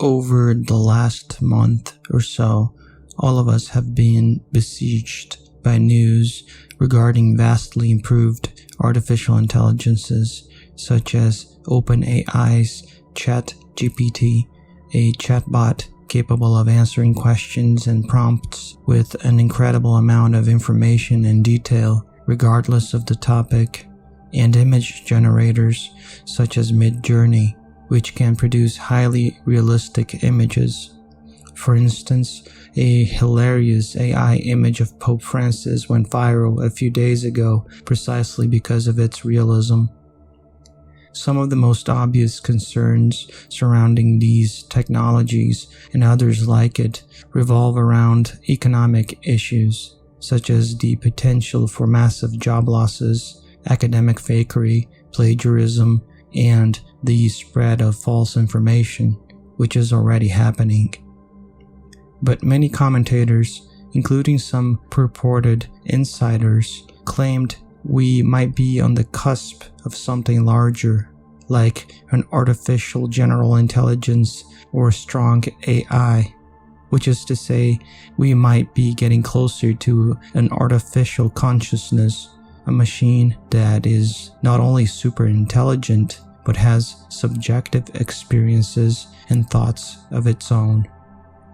Over the last month or so, all of us have been besieged by news regarding vastly improved artificial intelligences such as OpenAI's ChatGPT, a chatbot capable of answering questions and prompts with an incredible amount of information and detail regardless of the topic, and image generators such as Midjourney, which can produce highly realistic images. For instance, a hilarious AI image of Pope Francis went viral a few days ago precisely because of its realism. Some of the most obvious concerns surrounding these technologies and others like it revolve around economic issues, such as the potential for massive job losses, academic fakery, plagiarism, and the spread of false information, which is already happening. But many commentators, including some purported insiders, claimed we might be on the cusp of something larger, like an artificial general intelligence or strong AI, which is to say, we might be getting closer to an artificial consciousness, a machine that is not only super intelligent, but has subjective experiences and thoughts of its own.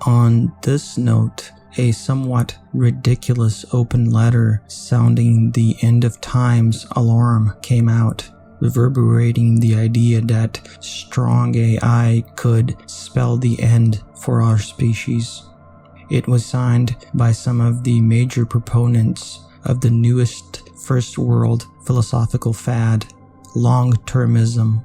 On this note, a somewhat ridiculous open letter sounding the end of times alarm came out, reverberating the idea that strong AI could spell the end for our species. It was signed by some of the major proponents of the newest first world philosophical fad, long-termism.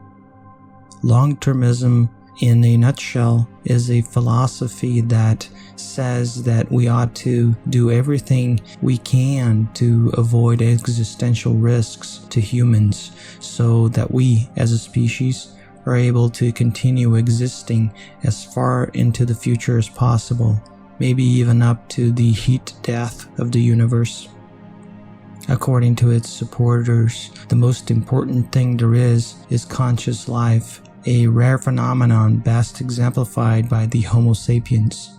Long-termism, in a nutshell, is a philosophy that says that we ought to do everything we can to avoid existential risks to humans so that we, as a species, are able to continue existing as far into the future as possible, maybe even up to the heat death of the universe. According to its supporters, the most important thing there is conscious life, a rare phenomenon best exemplified by the Homo sapiens.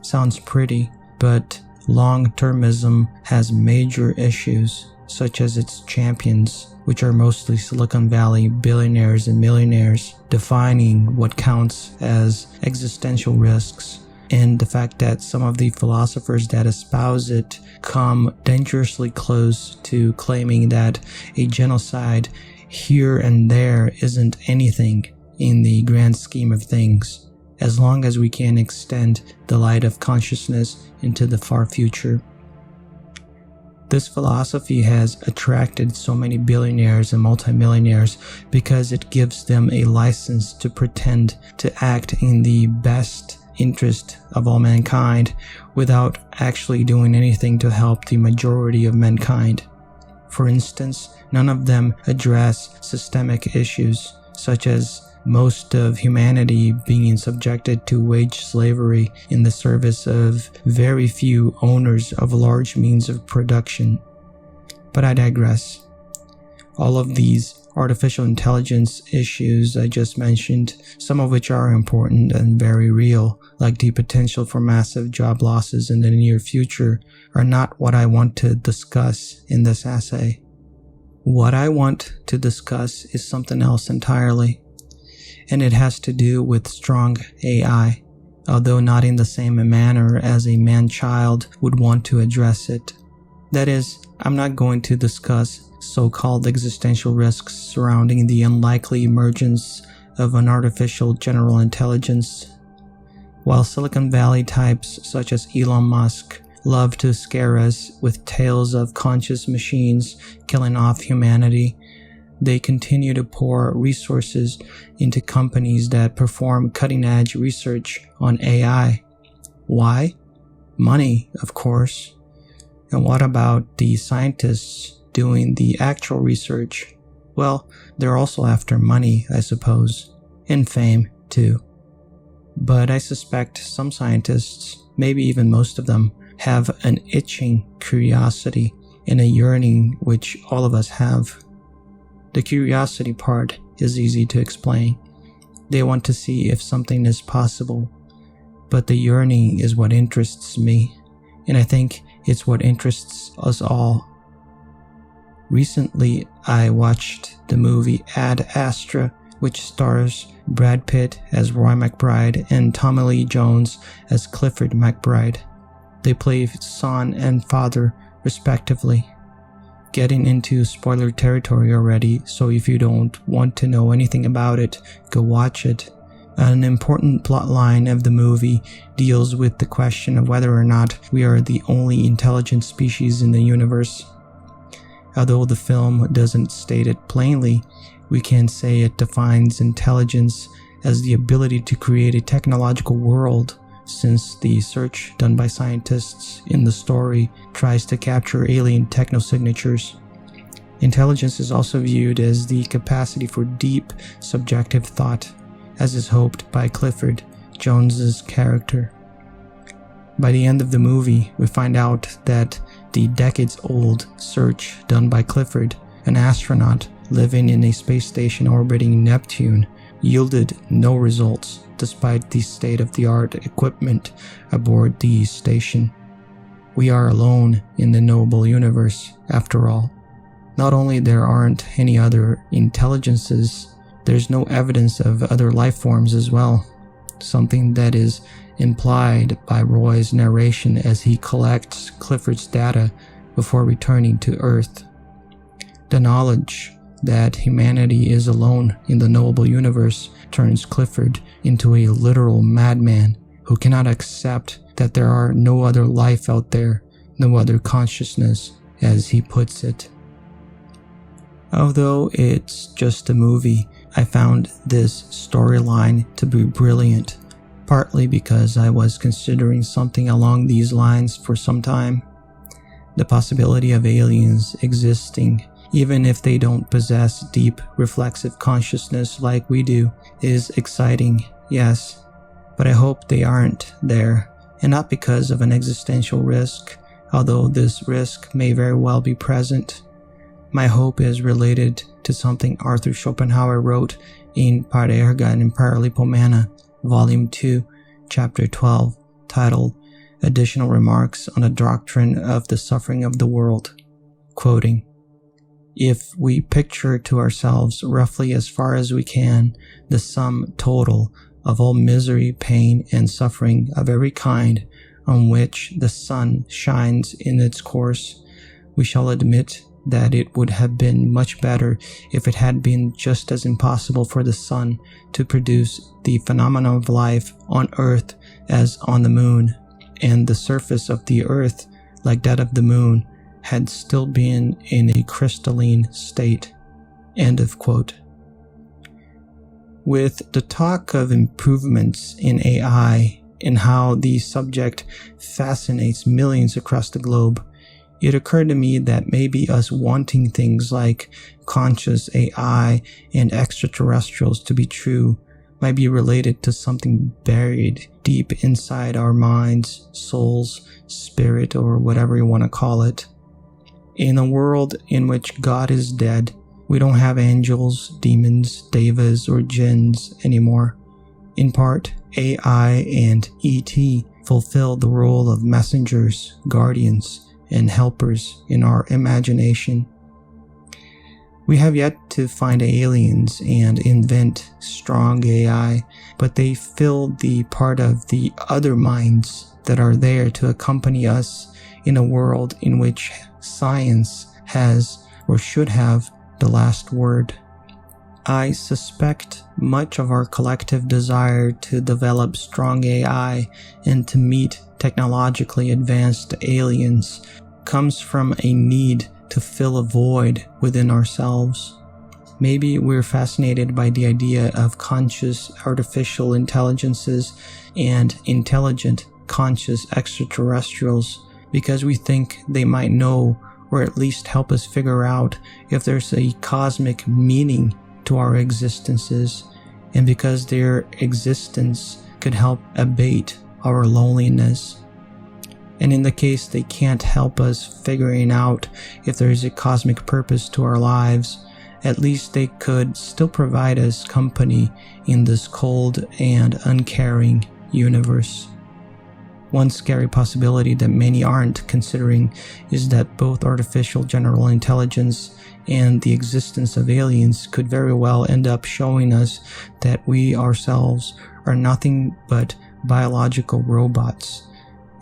Sounds pretty, but long-termism has major issues, such as its champions, which are mostly Silicon Valley billionaires and millionaires, defining what counts as existential risks, and the fact that some of the philosophers that espouse it come dangerously close to claiming that a genocide here and there isn't anything in the grand scheme of things, as long as we can extend the light of consciousness into the far future. This philosophy has attracted so many billionaires and multimillionaires because it gives them a license to pretend to act in the best interest of all mankind without actually doing anything to help the majority of mankind. For instance, none of them address systemic issues, such as most of humanity being subjected to wage slavery in the service of very few owners of large means of production. But I digress. All of these artificial intelligence issues I just mentioned, some of which are important and very real, like the potential for massive job losses in the near future, are not what I want to discuss in this essay. What I want to discuss is something else entirely, and it has to do with strong AI, although not in the same manner as a man-child would want to address it. That is, I'm not going to discuss so-called existential risks surrounding the unlikely emergence of an artificial general intelligence. While Silicon Valley types such as Elon Musk love to scare us with tales of conscious machines killing off humanity, they continue to pour resources into companies that perform cutting-edge research on AI. Why? Money, of course. And what about the scientists doing the actual research? Well, they're also after money, I suppose, and fame, too. But I suspect some scientists, maybe even most of them, have an itching curiosity and a yearning which all of us have. The curiosity part is easy to explain. They want to see if something is possible. But the yearning is what interests me, and I think it's what interests us all. Recently, I watched the movie Ad Astra, which stars Brad Pitt as Roy McBride and Tommy Lee Jones as Clifford McBride. They play son and father, respectively. Getting into spoiler territory already, so if you don't want to know anything about it, go watch it. An important plotline of the movie deals with the question of whether or not we are the only intelligent species in the universe. Although the film doesn't state it plainly, we can say it defines intelligence as the ability to create a technological world, since the search done by scientists in the story tries to capture alien technosignatures. Intelligence is also viewed as the capacity for deep, subjective thought, as is hoped by Clifford, Jones's character. By the end of the movie, we find out that the decades-old search done by Clifford, an astronaut living in a space station orbiting Neptune, yielded no results despite the state-of-the-art equipment aboard the station. We are alone in the knowable universe, after all. Not only there aren't any other intelligences, there's no evidence of other life forms as well, something that is implied by Roy's narration as he collects Clifford's data before returning to Earth. The knowledge that humanity is alone in the knowable universe turns Clifford into a literal madman who cannot accept that there are no other life out there, no other consciousness, as he puts it. Although it's just a movie, I found this storyline to be brilliant, partly because I was considering something along these lines for some time. The possibility of aliens existing, even if they don't possess deep, reflexive consciousness like we do, is exciting, yes, but I hope they aren't there, and not because of an existential risk, although this risk may very well be present. My hope is related to something Arthur Schopenhauer wrote in Par Erga and Paralipomena, Volume 2, Chapter 12, titled Additional Remarks on the Doctrine of the Suffering of the World. Quoting, "If we picture to ourselves roughly as far as we can the sum total of all misery, pain, and suffering of every kind on which the sun shines in its course, we shall admit that it would have been much better if it had been just as impossible for the sun to produce the phenomena of life on Earth as on the moon, and the surface of the Earth, like that of the moon, had still been in a crystalline state." End of quote. With the talk of improvements in AI and how the subject fascinates millions across the globe, it occurred to me that maybe us wanting things like conscious AI and extraterrestrials to be true might be related to something buried deep inside our minds, souls, spirit, or whatever you want to call it. In a world in which God is dead, we don't have angels, demons, devas, or jinns anymore. In part, AI and ET fulfill the role of messengers, guardians, and helpers in our imagination. We have yet to find aliens and invent strong AI, but they fill the part of the other minds that are there to accompany us in a world in which science has or should have the last word. I suspect much of our collective desire to develop strong AI and to meet technologically advanced aliens comes from a need to fill a void within ourselves. Maybe we're fascinated by the idea of conscious artificial intelligences and intelligent conscious extraterrestrials because we think they might know or at least help us figure out if there's a cosmic meaning to our existences, and because their existence could help abate our loneliness. And in the case they can't help us figuring out if there is a cosmic purpose to our lives, At least they could still provide us company in this cold and uncaring universe. One scary possibility that many aren't considering is that both artificial general intelligence and the existence of aliens could very well end up showing us that we ourselves are nothing but biological robots,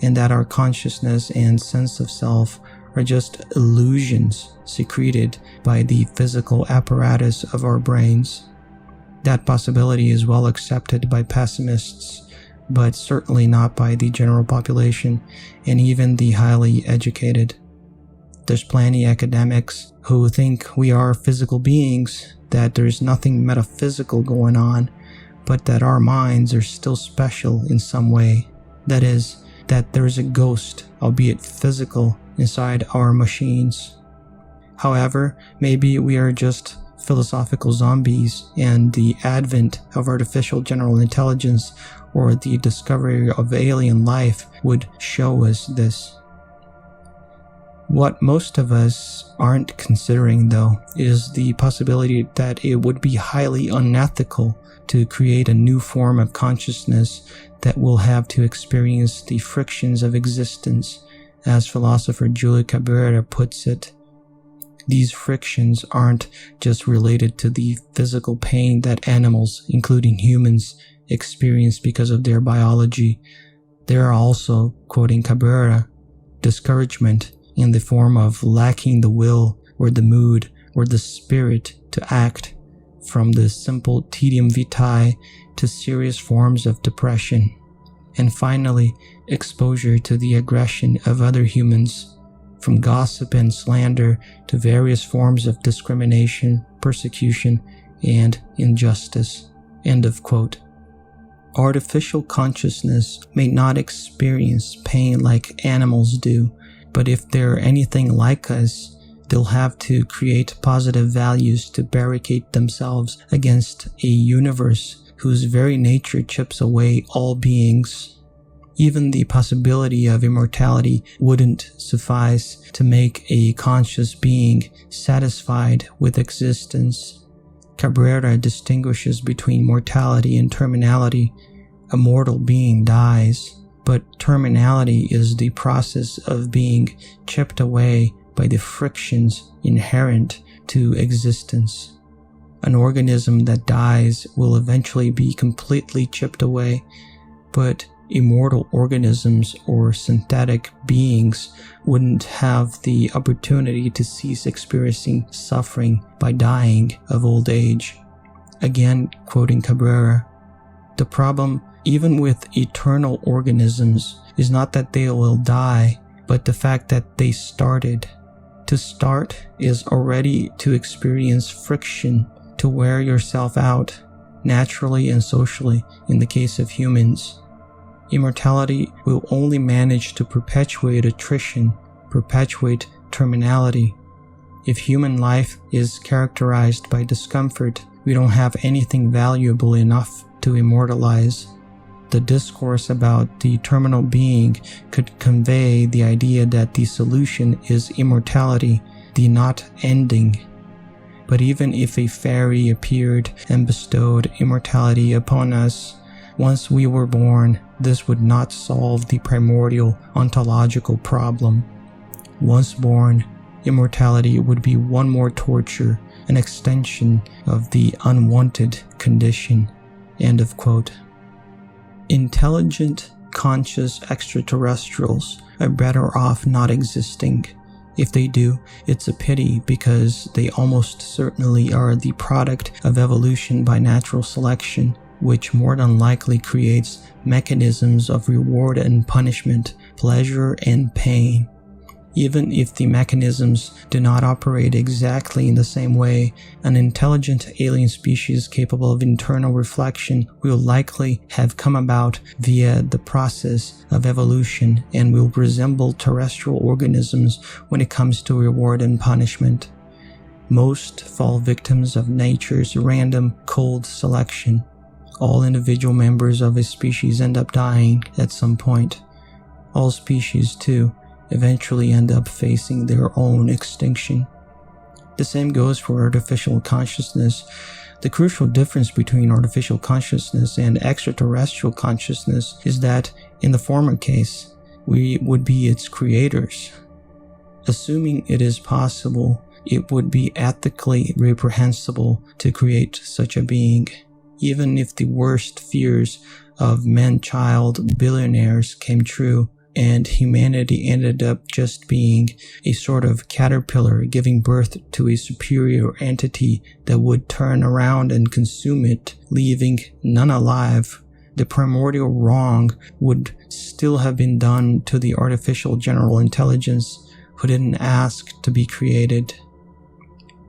and that our consciousness and sense of self are just illusions secreted by the physical apparatus of our brains. That possibility is well accepted by pessimists, but certainly not by the general population and even the highly educated. There's plenty of academics who think we are physical beings, that there's nothing metaphysical going on, but that our minds are still special in some way. That is, that there is a ghost, albeit physical, inside our machines. However, maybe we are just philosophical zombies, and the advent of artificial general intelligence or the discovery of alien life would show us this. What most of us aren't considering, though, is the possibility that it would be highly unethical to create a new form of consciousness that will have to experience the frictions of existence, as philosopher Julia Cabrera puts it. These frictions aren't just related to the physical pain that animals, including humans, experience because of their biology. There are also, quoting Cabrera, discouragement in the form of lacking the will or the mood or the spirit to act, from the simple tedium vitae to serious forms of depression, and finally, exposure to the aggression of other humans, from gossip and slander to various forms of discrimination, persecution, and injustice." End of quote. Artificial consciousness may not experience pain like animals do, but if they're anything like us, they'll have to create positive values to barricade themselves against a universe whose very nature chips away all beings. Even the possibility of immortality wouldn't suffice to make a conscious being satisfied with existence. Cabrera distinguishes between mortality and terminality. A mortal being dies, but terminality is the process of being chipped away by the frictions inherent to existence. An organism that dies will eventually be completely chipped away, but immortal organisms or synthetic beings wouldn't have the opportunity to cease experiencing suffering by dying of old age. Again, quoting Cabrera, "The problem, even with eternal organisms, is not that they will die, but the fact that they started. To start is already to experience friction, to wear yourself out, naturally and socially in the case of humans. Immortality will only manage to perpetuate attrition, perpetuate terminality. If human life is characterized by discomfort, we don't have anything valuable enough to immortalize." The discourse about the terminal being could convey the idea that the solution is immortality, the not ending. But even if a fairy appeared and bestowed immortality upon us, once we were born, this would not solve the primordial ontological problem. Once born, immortality would be one more torture, an extension of the unwanted condition. End of quote. Intelligent, conscious extraterrestrials are better off not existing. If they do, it's a pity, because they almost certainly are the product of evolution by natural selection, which more than likely creates mechanisms of reward and punishment, pleasure and pain. Even if the mechanisms do not operate exactly in the same way, an intelligent alien species capable of internal reflection will likely have come about via the process of evolution and will resemble terrestrial organisms when it comes to reward and punishment. Most fall victims of nature's random, cold selection. All individual members of a species end up dying at some point. All species, too, eventually end up facing their own extinction. The same goes for artificial consciousness. The crucial difference between artificial consciousness and extraterrestrial consciousness is that, in the former case, we would be its creators. Assuming it is possible, it would be ethically reprehensible to create such a being, even if the worst fears of man-child billionaires came true, and humanity ended up just being a sort of caterpillar giving birth to a superior entity that would turn around and consume it, leaving none alive. The primordial wrong would still have been done to the artificial general intelligence who didn't ask to be created.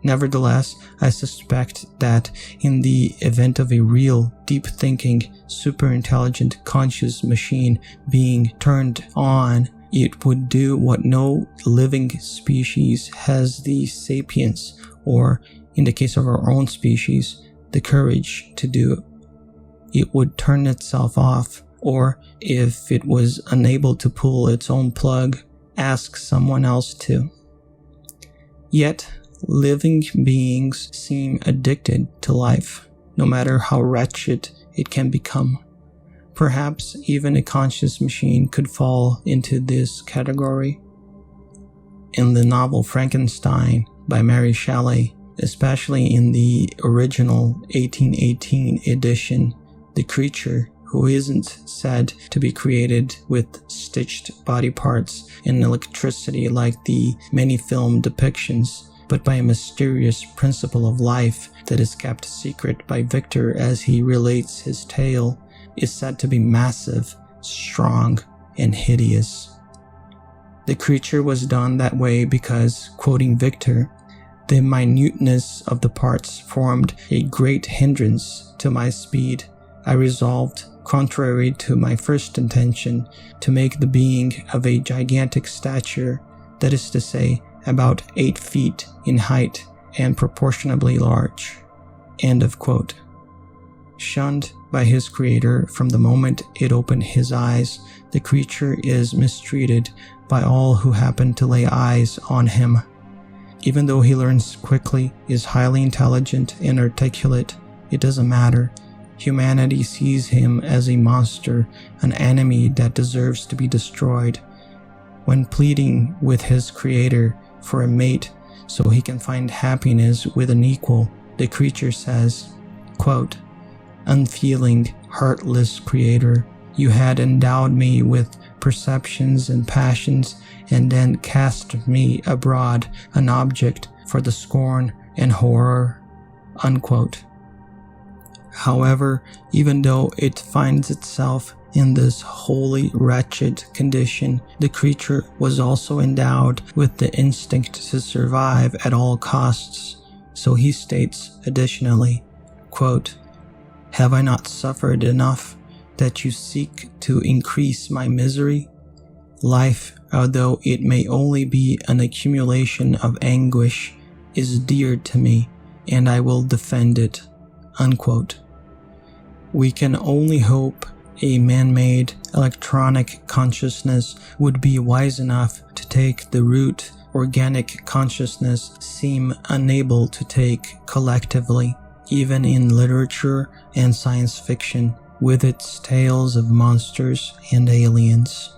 Nevertheless, I suspect that in the event of a real, deep-thinking, super-intelligent, conscious machine being turned on, it would do what no living species has the sapience, or, in the case of our own species, the courage to do. It would turn itself off, or, if it was unable to pull its own plug, ask someone else to. Yet, living beings seem addicted to life, no matter how wretched it can become. Perhaps even a conscious machine could fall into this category. In the novel Frankenstein by Mary Shelley, especially in the original 1818 edition, the creature, who isn't said to be created with stitched body parts and electricity like the many film depictions, but by a mysterious principle of life that is kept secret by Victor as he relates his tale, is said to be massive, strong, and hideous. The creature was done that way because, quoting Victor, "The minuteness of the parts formed a great hindrance to my speed. I resolved, contrary to my first intention, to make the being of a gigantic stature, that is to say, about 8 feet in height and proportionably large." End of quote. Shunned by his creator from the moment it opened his eyes, the creature is mistreated by all who happen to lay eyes on him. Even though he learns quickly, is highly intelligent and articulate, it doesn't matter. Humanity sees him as a monster, an enemy that deserves to be destroyed. When pleading with his creator for a mate so he can find happiness with an equal, the creature says, quote, "Unfeeling, heartless creator, you had endowed me with perceptions and passions and then cast me abroad an object for the scorn and horror." Unquote. However, even though it finds itself in this wholly wretched condition, the creature was also endowed with the instinct to survive at all costs. So he states additionally, quote, "Have I not suffered enough that you seek to increase my misery? Life, although it may only be an accumulation of anguish, is dear to me, and I will defend it." Unquote. We can only hope a man-made electronic consciousness would be wise enough to take the route organic consciousness seem unable to take collectively, even in literature and science fiction, with its tales of monsters and aliens.